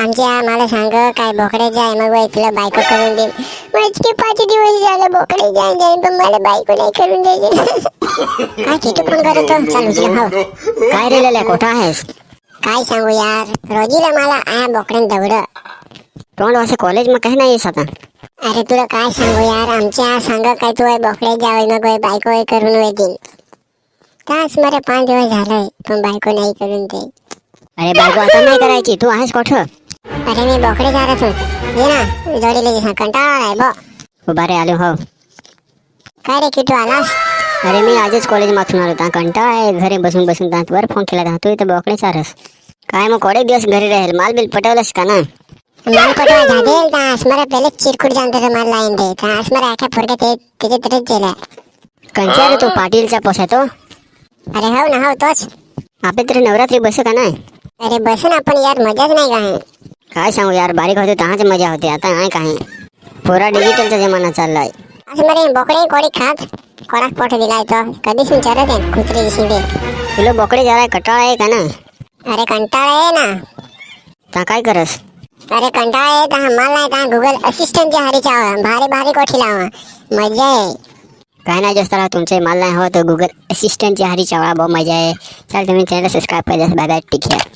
आमच्या मला सांग काय बोकडे जाय मग वय तुला बायको करून देईल. माझे 5 दिवस झाले बोकडे जाय जाय पण मला बायको नाही करून द्यायची. काय किती फोन करतो चल उचल हो. काय रे लल्या कोठा आहेस? काय सांगू यार रोजीला मला आया बोकड्यान दौड. तोंड वासे कॉलेज में कहे नाही आता. अरे तुला काय सांगू यार आमच्या सांग काय तू बोकडे जावय मग वय बायको वय करून वय देईल. तास मला 5 दिवस झालंय पण बायको नाही करून दे. अरे बायको आता नाही करायची, तू आहेस कोठ? अरे मी बोकडे जात होत ये ना जोडीले कंटाळा आहे बो. उभा रे आलो हो. काय रे किटू आलास? अरे मी आजच कॉलेज माथून आलो होता, कंटाळा आहे घरी बसून बसून दांतवर फोन केला राहतोय तर बोकडे चारस. काय मग कोडे दिवस घरी राहील, माल बिल पटवलंस का ना? माल पटवा जादेल तास मला पहिले चिरकुट जानते तो माल लाईन दे तास मला आख्या फुरके ते तिथे तिथेच गेला. कंचा रे तो पाटीलचा पोस आहे तो? अरे हो ना हो तोच. आपे तरी नवरात्री बस का नाही? अरे बसून आपण यार मजाच नाही काय. काय सांगू यार बारीक होते तहाच मजा होते, आता नाही काय. पुरा डिजिटलचा जमाना चाललाय. असं मरे बोकडे कोडी खात कोणाक पोट दिलाय तो कधीच विचारत आहे कुत्री शिंदे. तुला बोकडे जरा कटाळा आहे का ना? अरे कंटाळा आहे ना. ता काय करस? अरे कंटाळा आहे तर माल नाही तर गूगल असिस्टंटच्या हारी चावा भारी भारी कोठी लावा मजा आहे. काय नाही जास्त राहा तुमचे माल नाही हो तर गुगल असिस्टंटची हारी चावळा बहुत मजा आहे. चल तुम्ही चॅनल सबस्क्राईब करायला. Bye bye take care.